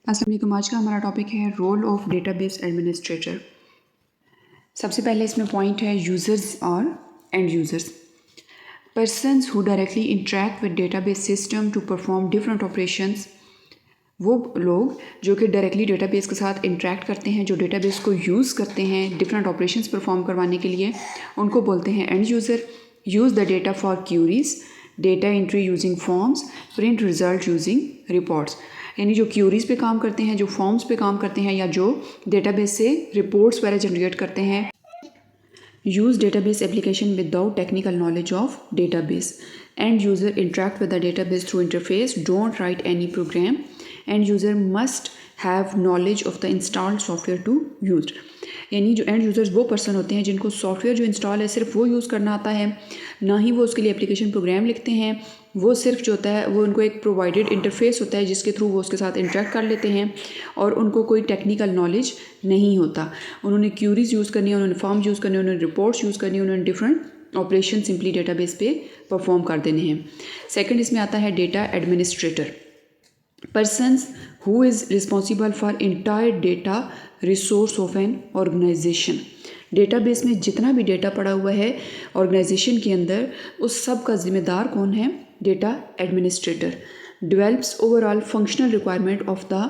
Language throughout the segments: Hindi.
अस्सलाम वालेकुम। आज का हमारा टॉपिक है रोल ऑफ डेटाबेस एडमिनिस्ट्रेटर। सबसे पहले इसमें पॉइंट है यूज़र्स और end users. Persons who directly interact with database system to perform different operations, वो लोग जो कि डायरेक्टली डेटाबेस के साथ इंटरेक्ट करते हैं, जो डेटाबेस को यूज़ करते हैं डिफरेंट ऑपरेशंस परफॉर्म करवाने के लिए, उनको बोलते हैं end user. Use the data for queries, data entry using forms, print result using reports. यानी जो क्यूरीज पे काम करते हैं, जो फॉर्म्स पे काम करते हैं, या जो डेटाबेस से रिपोर्ट्स वगैरह जनरेट करते हैं। Use database application without technical knowledge of database. End user interact with the database through interface, don't write any program. End user must have knowledge of the installed software to use. यानी जो एंड यूज़र्स वो पर्सन होते हैं जिनको सॉफ्टवेयर जो इंस्टॉल है सिर्फ वो यूज़ करना आता है, ना ही वो उसके लिए एप्लीकेशन प्रोग्राम लिखते हैं। वो सिर्फ जो होता है वो उनको एक प्रोवाइडेड इंटरफेस होता है जिसके थ्रू वो उसके साथ इंटरेक्ट कर लेते हैं, और उनको कोई टेक्निकल नॉलेज नहीं होता। उन्होंने क्यूरीज यूज़ करनी है, उन्होंने फॉर्म्स यूज़ करनी है, उन्होंने रिपोर्ट्स यूज़ करनी है, उन्होंने डिफरेंट ऑपरेशन सिंपली डेटाबेस पे परफॉर्म कर देने हैं। सेकंड इसमें आता है data administrator. persons who is responsible for entire data resource of an organization। Database में जितना भी डेटा पड़ा हुआ है ऑर्गेनाइजेशन के अंदर, उस सब का जिम्मेदार कौन है? Data administrator. Develops overall functional requirement of the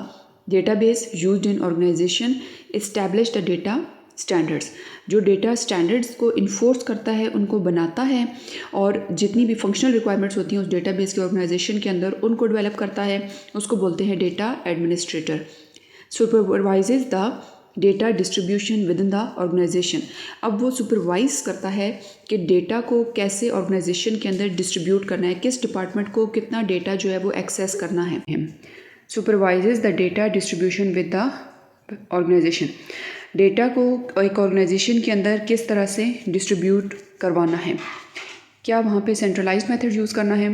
database used in organization, establish the data standards. जो डेटा स्टैंडर्ड्स को इन्फोर्स करता है, उनको बनाता है, और जितनी भी फंक्शनल रिक्वायरमेंट्स होती हैं उस डेटाबेस के ऑर्गेनाइजेशन के अंदर उनको डेवलप करता है, उसको बोलते हैं data administrator. Supervises the data distribution within the organization. अब वो सुपरवाइज करता है कि डेटा को कैसे ऑर्गेनाइजेशन के अंदर डिस्ट्रीब्यूट करना है, किस डिपार्टमेंट को कितना डेटा जो है वो एक्सेस करना है। Supervises the data distribution with the organization. Data को एक ऑर्गेनाइजेशन के अंदर किस तरह से डिस्ट्रीब्यूट करवाना है, क्या वहाँ पे सेंट्रलाइज्ड मेथड यूज़ करना है,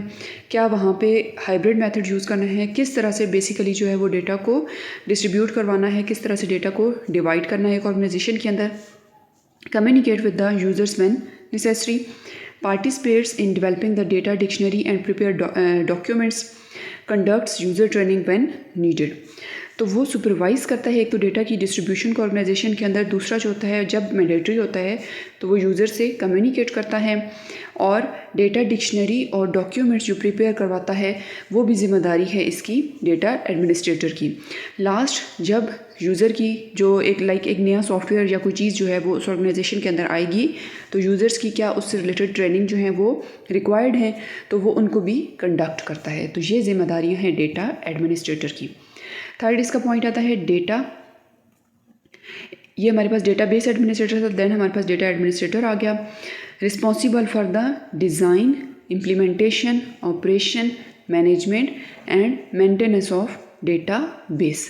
क्या वहाँ पे हाइब्रिड मेथड यूज़ करना है, किस तरह से बेसिकली जो है वो डेटा को डिस्ट्रीब्यूट करवाना है, किस तरह से डेटा को डिवाइड करना है एक ऑर्गेनाइजेशन के अंदर। Communicate with the users when necessary, participates in developing the data dictionary and prepare documents, conducts user training when needed. तो वो सुपरवाइज करता है एक तो डेटा की डिस्ट्रीब्यूशन को ऑर्गेनाइजेशन के अंदर, दूसरा जो होता है जब मैंडेटरी होता है तो वो यूज़र से कम्युनिकेट करता है, और डेटा डिक्शनरी और डॉक्यूमेंट्स जो प्रिपेयर करवाता है वो भी ज़िम्मेदारी है इसकी डेटा एडमिनिस्ट्रेटर की। लास्ट जब यूज़र की जो एक नया सॉफ्टवेयर या कोई चीज़ जो है वो उस ऑर्गेनाइजेशन के अंदर आएगी, तो यूज़र्स की क्या उससे रिलेटेड ट्रेनिंग जो है वो रिक्वायर्ड है, तो वो उनको भी कंडक्ट करता है। तो ये जिम्मेदारियाँ हैं डेटा एडमिनिस्ट्रेटर की। थर्ड इसका पॉइंट आता है डेटा, ये हमारे पास डेटाबेस एडमिनिस्ट्रेटर था, देन हमारे पास डेटा एडमिनिस्ट्रेटर आ गया। Responsible for the design, implementation, operation, management and maintenance of database.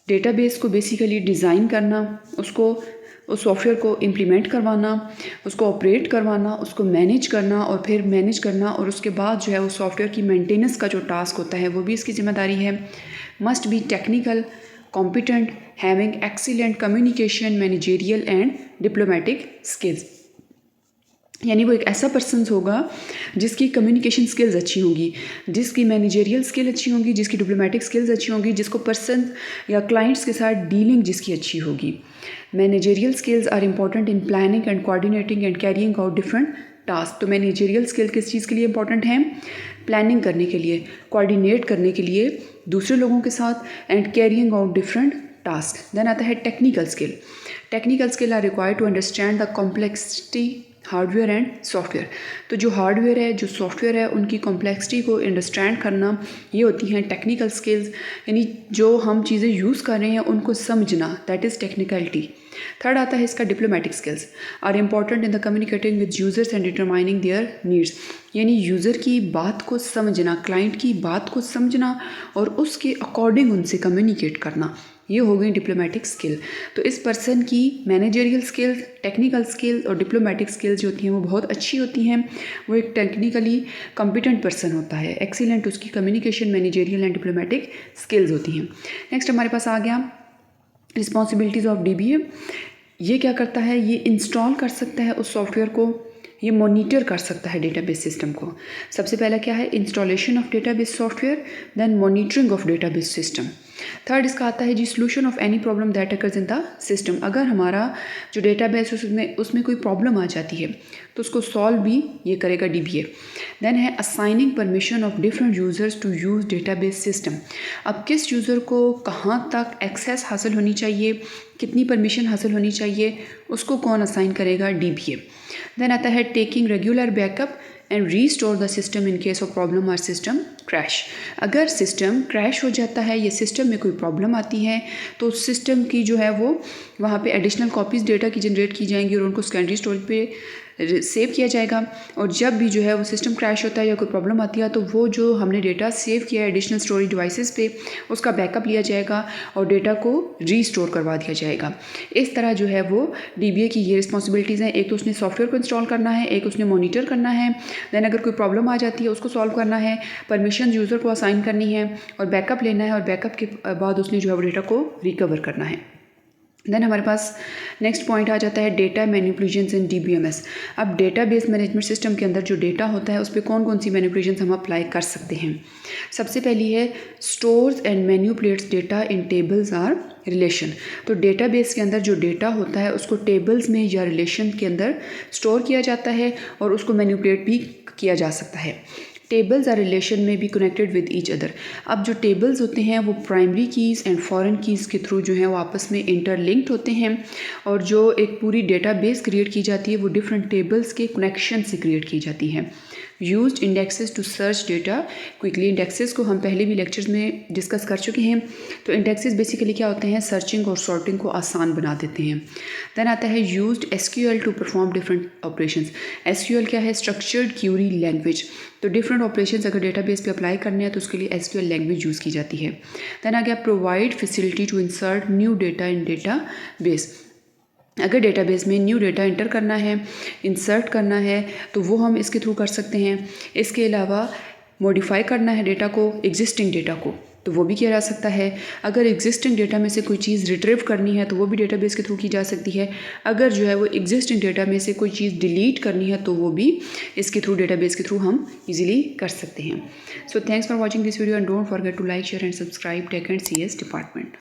Database को बेसिकली डिज़ाइन करना, उसको उस सॉफ्टवेयर को इम्प्लीमेंट करवाना, उसको ऑपरेट करवाना, उसको मैनेज करना, और फिर मैनेज करना, और उसके बाद जो है उस सॉफ्टवेयर की मेंटेनेंस का जो टास्क होता है वो भी इसकी जिम्मेदारी है। Must be technical, competent, having excellent communication, managerial and diplomatic skills. यानी वो एक ऐसा पर्सन होगा जिसकी कम्युनिकेशन स्किल्स अच्छी होंगी, जिसकी मैनेजेरियल स्किल अच्छी होंगी, जिसकी डिप्लोमेटिक स्किल्स अच्छी होंगी, जिसको पर्सन या क्लाइंट्स के साथ डीलिंग जिसकी अच्छी होगी। Managerial skills are important in planning and coordinating and carrying out different task. तो मैनेजेरियल स्किल किस चीज़ के लिए इंपॉर्टेंट हैं? प्लानिंग करने के लिए, कोऑर्डिनेट करने के लिए दूसरे लोगों के साथ, and carrying out different task. Then आता है technical skill. Technical skill are required to understand the complexity hardware and software. तो जो हार्डवेयर है, जो सॉफ्टवेयर है, उनकी कॉम्प्लेक्सिटी को अंडरस्टैंड करना, ये होती हैं टेक्निकल स्किल्स। यानी जो हम चीज़ें यूज़ कर रहे हैं उनको समझना, दैट इज़ टेक्निकलिटी। थर्ड आता है इसका diplomatic skills are important in the communicating with users and determining their needs. यानी यूज़र की बात को समझना, क्लाइंट की बात को समझना, और उसके अकॉर्डिंग उनसे कम्युनिकेट करना, ये हो गई डिप्लोमेटिक स्किल। तो इस पर्सन की मैनेजरियल स्किल, टेक्निकल स्किल और डिप्लोमेटिक स्किल्स जो होती हैं वो बहुत अच्छी होती हैं। वो एक टेक्निकली कॉम्पिटेंट पर्सन होता है, एक्सीलेंट उसकी communication, managerial and diplomatic skills होती हैं। नेक्स्ट हमारे पास आ गया रिस्पॉन्सिबिलिटीज़ ऑफ DBA। ये क्या करता है? ये इंस्टॉल कर सकता है उस सॉफ्टवेयर को, ये मॉनिटर कर सकता है डेटाबेस सिस्टम को। सबसे पहला क्या है, installation of database software, then monitoring of database system. Third इसका आता है जी solution of any problem that occurs in the system. अगर हमारा जो डेटाबेस उसमें कोई प्रॉब्लम आ जाती है तो उसको सॉल्व भी ये करेगा DBA। देन है assigning permission of different users to use database system. अब किस यूज़र को कहाँ तक एक्सेस हासिल होनी चाहिए, कितनी परमिशन हासिल होनी चाहिए, उसको कौन असाइन करेगा, DBA। देन आता है taking regular backup and restore the system in case of problem और सिस्टम क्रैश। अगर सिस्टम क्रैश हो जाता है या सिस्टम में कोई प्रॉब्लम आती है तो सिस्टम की जो है वो वहाँ पे एडिशनल कॉपीज़ डेटा की जनरेट की जाएंगी और उनको सेकेंडरी स्टोरेज पे सेव किया जाएगा। और जब भी जो है वो सिस्टम क्रैश होता है या कोई प्रॉब्लम आती है तो वो जो हमने डेटा सेव किया है एडिशनल स्टोरेज डिवाइसेस पे, उसका बैकअप लिया जाएगा और डेटा को रीस्टोर करवा दिया जाएगा। इस तरह जो है वो DBA की ये रिस्पॉन्सिबिलिटीज़ हैं। एक तो उसने सॉफ्टवेयर को इंस्टॉल करना है, एक उसने मॉनिटर करना है, देन अगर कोई प्रॉब्लम आ जाती है उसको सॉल्व करना है, परमिशन यूज़र को असाइन करनी है और बैकअप लेना है, और बैकअप के बाद उसने जो है वो डेटा को रिकवर करना है। देन हमारे पास नेक्स्ट पॉइंट आ जाता है डेटा मैनिपुलेशंस इन DBMS। अब डेटाबेस मैनेजमेंट सिस्टम के अंदर जो डेटा होता है उस पर कौन कौन सी मैनिपुलेशंस हम अप्लाई कर सकते हैं। सबसे पहली है stores and manipulates data in tables or relation. तो डेटाबेस के अंदर जो डेटा होता है उसको टेबल्स में या रिलेशन के अंदर स्टोर किया जाता है और उसको मैनिपुलेट भी किया जा सकता है। टेबल्स आर रिलेशन में भी कनेक्टेड विद ईच अदर। अब जो टेबल्स होते हैं वो primary keys and foreign keys के थ्रू जो है वो आपस में इंटरलिंक्ड होते हैं, और जो एक पूरी डेटाबेस क्रिएट की जाती है वो डिफरेंट टेबल्स के कनेक्शन से क्रिएट की जाती है। Used indexes to search data quickly. Indexes को हम पहले भी लेक्चर्स में डिस्कस कर चुके हैं। तो इंडेक्सेस बेसिकली क्या होते हैं, सर्चिंग और सॉर्टिंग को आसान बना देते हैं। देन आता है used SQL to perform different operations. SQL क्या है, स्ट्रक्चर्ड क्यूरी लैंग्वेज। तो डिफरेंट ऑपरेशंस अगर डेटाबेस पे अप्लाई करने हैं तो उसके लिए SQL लैंग्वेज यूज़ की जाती है। देन आ गया provide facility to insert new data in database. अगर डेटाबेस में न्यू डेटा इंटर करना है, इंसर्ट करना है तो वो हम इसके थ्रू कर सकते हैं। इसके अलावा मॉडिफाई करना है डेटा को, एग्जिस्टिंग डेटा को, तो वो भी किया जा सकता है। अगर एग्जिस्टिंग डेटा में से कोई चीज़ रिट्रीव करनी है तो वो भी डेटाबेस के थ्रू की जा सकती है। अगर जो है वो एग्जिस्टिंग डेटा में से कोई चीज़ डिलीट करनी है तो वो भी इसके थ्रू, डेटाबेस के थ्रू हम इजीली कर सकते हैं। So thanks for watching this video and don't forget to like, share and subscribe tech and CS department.